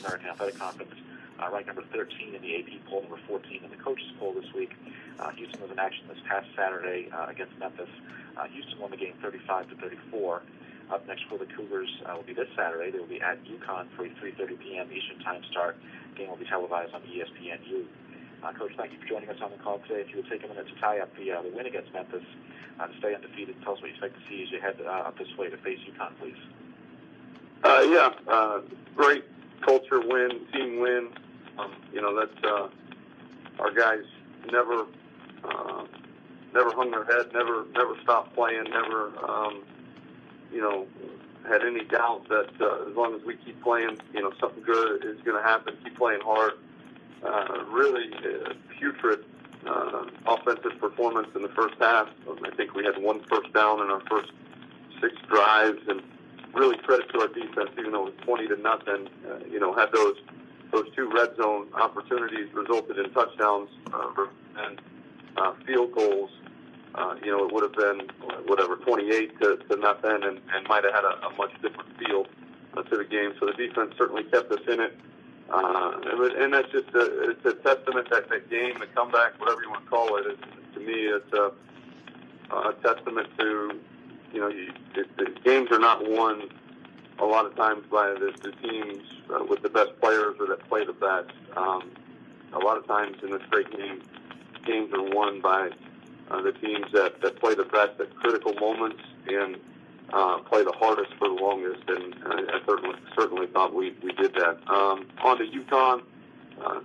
American Athletic Conference, ranked number 13 in the AP poll, number 14 in the coaches poll this week. Houston was in action this past Saturday against Memphis. Houston won the game 35-34. Up next for the Cougars will be this Saturday. They will be at UConn for a 3:30 p.m. Eastern Time start. The game will be televised on ESPNU. Coach, thank you for joining us on the call today. If you would take a minute to tie up the win against Memphis to stay undefeated, tell us what you expect to see as you head up this way to face UConn, please. Great culture win, team win. That's our guys never hung their head, never stopped playing, never had any doubt that as long as we keep playing, something good is going to happen. Keep playing hard. Really putrid offensive performance in the first half. I think we had 1 first down in our first 6 drives, and really credit to our defense, even though it was 20-0. Had those 2 red zone opportunities resulted in touchdowns and field goals. It would have been 28-0, and might have had a much different feel to the game. So the defense certainly kept us in it. And that's just it's a testament that game, the comeback, whatever you want to call it, to me, it's a testament to, the games are not won a lot of times by the teams with the best players or that play the best. A lot of times in this great game, games are won by the teams that play the best at critical moments and play the hardest for the longest, and I certainly thought we did that. On to UConn,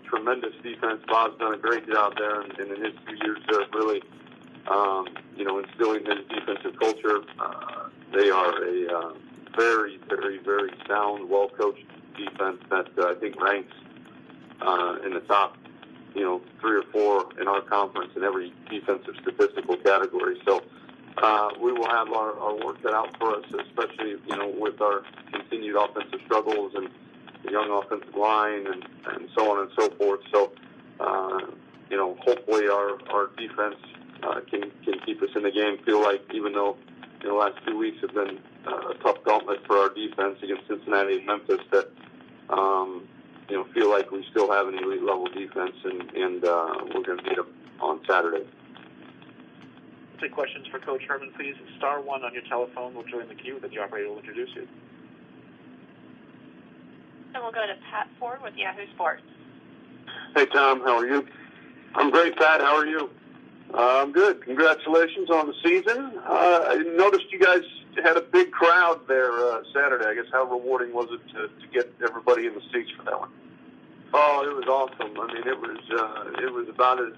tremendous defense. Bob's done a great job there, and in his 2 years there, really, instilling his defensive culture. They are a very, very, very sound, well-coached defense that I think ranks in the top, 3 or 4 in our conference in every defensive statistical category. So we will have our work cut out for us, especially, with our continued offensive struggles and the young offensive line and so on and so forth. So, hopefully our defense can keep us in the game. Feel like even though the last 2 weeks have been a tough gauntlet for our defense against Cincinnati and Memphis, that feel like we still have an elite level defense, and we're going to beat them on Saturday. Take questions for Coach Herman, please. *1 on your telephone will join the queue, then the operator will introduce you. And we'll go to Pat Ford with Yahoo Sports. Hey, Tom, how are you? I'm great, Pat. How are you? I'm good. Congratulations on the season. I noticed you guys had a big crowd there Saturday. I guess how rewarding was it to get everybody in the seats for that one? Oh, it was awesome. I mean, it was about as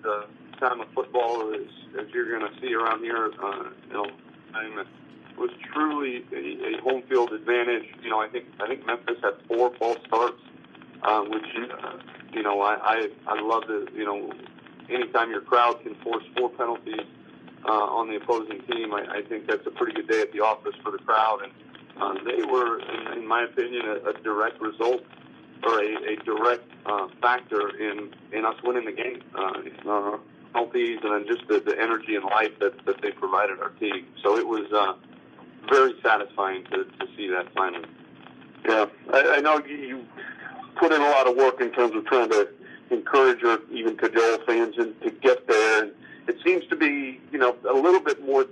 time of football as you're going to see around here. It was truly a home field advantage. I think Memphis had 4 false starts, which I love to anytime your crowd can force 4 penalties on the opposing team, I think that's a pretty good day at the office for the crowd. And they were, in my opinion, a direct result or a direct factor in us winning the game. Penalties and then just the energy and life that they provided our team. So it was very satisfying to see that finally. Yeah, I know you put in a lot of work in terms of trying to encourage or even cajole fans to get there. And it seems to be, a little bit more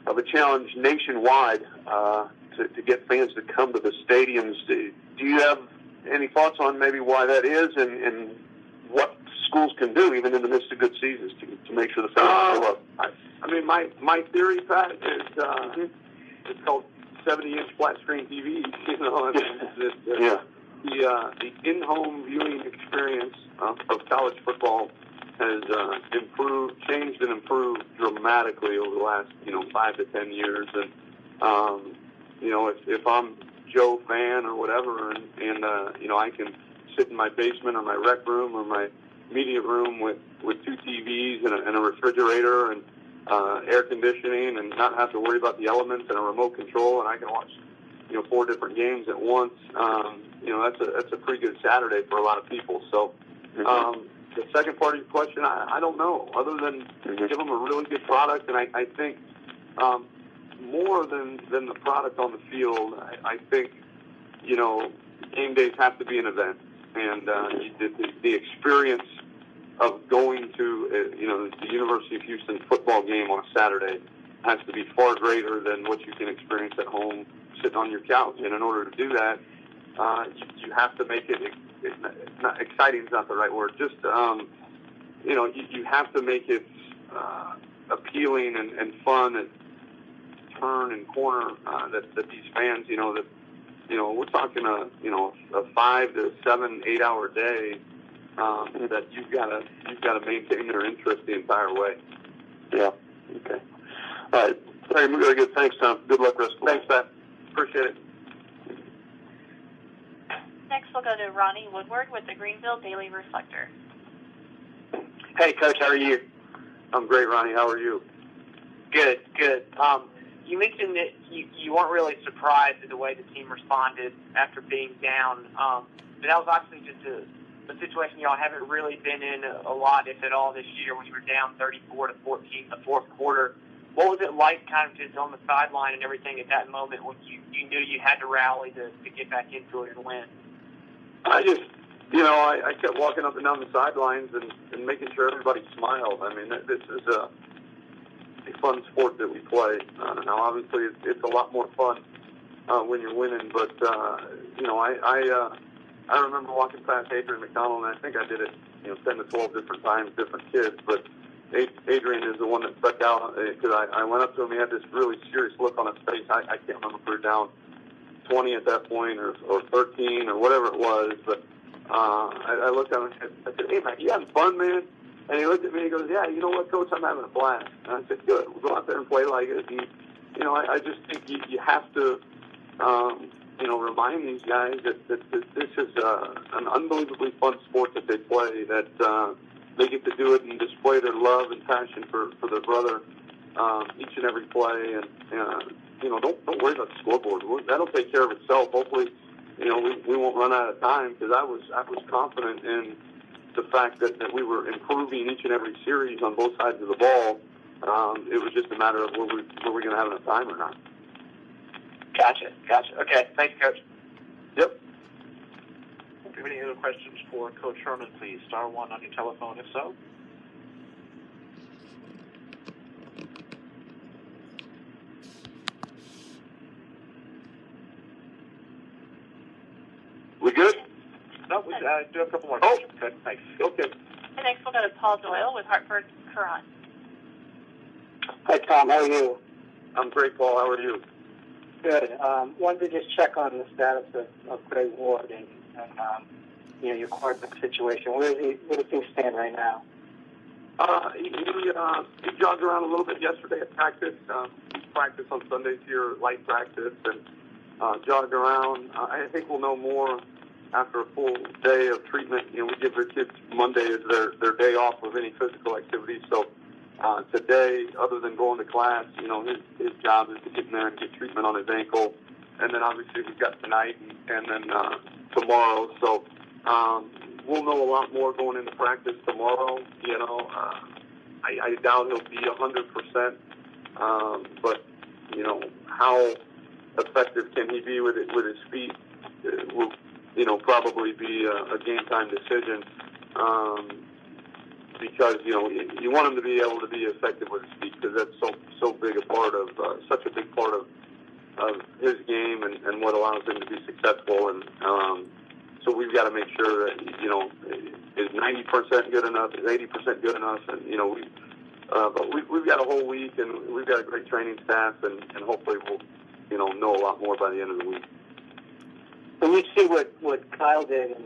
of a challenge nationwide to get fans to come to the stadiums. Do you have any thoughts on maybe why that is and what schools can do, even in the midst of good seasons, to make sure the fans show up? I mean, my theory, Pat, is it's called 70-inch flat screen TV. The in-home viewing experience of college football has changed and improved dramatically over the last 5 to 10 years. And if I'm Joe fan or whatever, and I can sit in my basement or my rec room or my media room with 2 TVs and a refrigerator and air conditioning, and not have to worry about the elements and a remote control, and I can watch 4 different games at once. That's a pretty good Saturday for a lot of people. So the second part of your question, I don't know, other than give them a really good product. And I think more than the product on the field, I think game days have to be an event. and the experience of going to the University of Houston football game on a Saturday has to be far greater than what you can experience at home sitting on your couch. And in order to do that, you have to make it not exciting is not the right word. Just you have to make it appealing and fun and turn and corner that these fans, we're talking a 5 to 7, 8 hour day that you've got to maintain their interest the entire way. Yeah. Okay. All right. Very good. Thanks, Tom. Good luck, rest of the Thanks, Pat. Appreciate it. Next, we'll go to Ronnie Woodward with the Greenville Daily Reflector. Hey, Coach, how are you? I'm great, Ronnie. How are you? Good. You mentioned that you weren't really surprised at the way the team responded after being down, but that was obviously just a situation y'all haven't really been in a lot, if at all, this year when you were down 34-14 in the fourth quarter. What was it like kind of just on the sideline and everything at that moment when you knew you had to rally to get back into it and win? I just, I kept walking up and down the sidelines and making sure everybody smiled. I mean, this is a fun sport that we play. Now, obviously, it's a lot more fun when you're winning, but, I remember walking past Adrian McDonald, and I think I did it, 10 to 12 different times, different kids, but Adrian is the one that stuck out because I went up to him. He had this really serious look on his face. I can't remember if we were down 20 at that point or 13 or whatever it was, but I looked at him and I said, "Hey, man, you having fun, man?" And he looked at me and he goes, "Yeah, you know what, Coach, I'm having a blast." And I said, "Good, we'll go out there and play like it." And, I just think you have to, remind these guys that this is an unbelievably fun sport that they play, that they get to do it and display their love and passion for their brother each and every play. And, don't worry about the scoreboard. That'll take care of itself. Hopefully, we won't run out of time, because I was confident in the fact that we were improving each and every series on both sides of the ball. It was just a matter of were we going to have enough time or not. Gotcha. Okay, thanks, Coach. Yep. If you have any other questions for Coach Herman, please star 1 on your telephone if so. We good? No, we do have a couple more questions. Good, thanks. Okay. And next, we'll go to Paul Doyle with Hartford Courant. Hi, Tom. How are you? I'm great, Paul. How are you? Good. Wanted to just check on the status of Greg Ward and your quarterback situation. Where do things stand right now? He jogged around a little bit yesterday at practice. Practice on Sundays here, light practice, and jogged around. I think we'll know more after a full day of treatment. We give the kids Monday as their day off of any physical activity. So today, other than going to class, his job is to get in there and get treatment on his ankle. And then obviously we've got tonight and then tomorrow. So we'll know a lot more going into practice tomorrow. I doubt he'll be 100%. But how effective can he be with his feet will probably be a game time decision. Because you want him to be able to be effective with his feet, because that's so big a part of such a big part of his game and what allows him to be successful. And so we've got to make sure that is 90% good enough, is 80% good enough, and but we've got a whole week and we've got a great training staff, and hopefully we'll know a lot more by the end of the week. When you see what Kyle did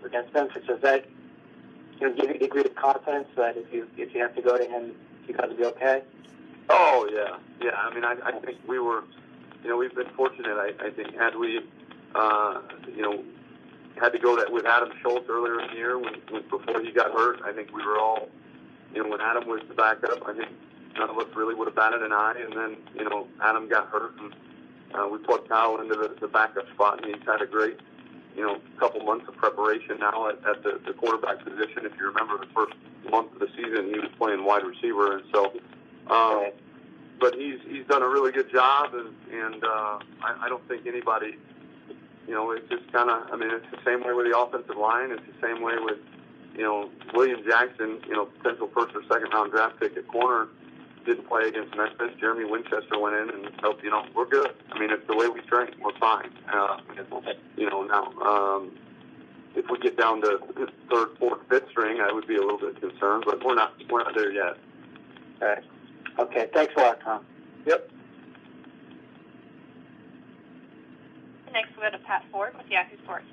against Memphis, does that give you a degree of confidence that if you have to go to him, you got to be okay? Oh yeah. I mean, I think we were, we've been fortunate. I think had we, had to go with Adam Schultz earlier in the year before he got hurt, I think we were all, when Adam was the backup, I think none of us really would have batted an eye. And then, Adam got hurt, and we put Kyle into the backup spot, and he's had a great, couple months of preparation now at the quarterback position. If you remember, the first month of the season, he was playing wide receiver, and so. But he's done a really good job, and I don't think anybody it's just kind of, it's the same way with the offensive line. It's the same way with, William Jackson, potential first or second round draft pick at corner, didn't play against Memphis. Jeremy Winchester went in and helped, we're good. It's the way we train. We're fine. Now, if we get down to third, fourth, fifth string, I would be a little bit concerned, but we're not there yet. All right. Okay. Thanks a lot, Tom. Yep. Next, we'll go to Pat Ford with Yahoo Sports.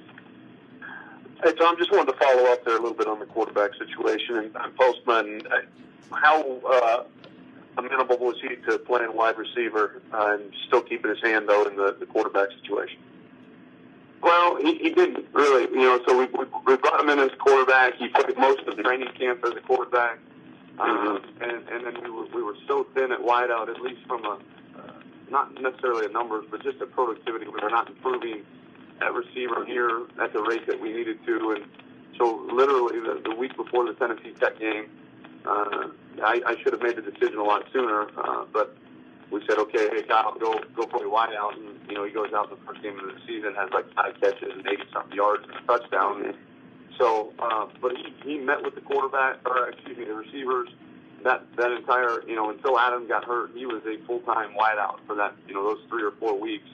Hey, Tom, just wanted to follow up there a little bit on the quarterback situation. And Postman, how amenable was he to playing wide receiver and still keeping his hand, though, in the quarterback situation? Well, he didn't really, so we brought him in as quarterback. He played most of the training camp as a quarterback. And then we were so thin at wideout, at least from not necessarily a numbers, but just a productivity. We were not improving at receiver here at the rate that we needed to. And so literally the week before the Tennessee Tech game, I should have made the decision a lot sooner, but we said, okay, hey, Kyle, go play wideout. And, he goes out in the first game of the season, has like 5 catches and 80-something yards and a touchdown. So, but he met with the the receivers. That entire, until Adam got hurt, he was a full-time wideout for that, those 3 or 4 weeks.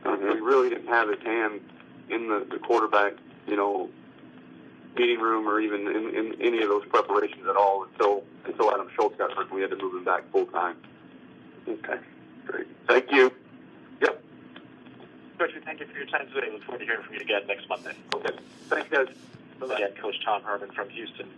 He really didn't have his hand in the quarterback, meeting room or even in any of those preparations at all until Adam Schultz got hurt and we had to move him back full-time. Okay, great. Thank you. Yep. Coach, we thank you for your time today. Look forward to hearing from you again next Monday. Okay. Thanks, guys. Again, Coach Tom Herman from Houston.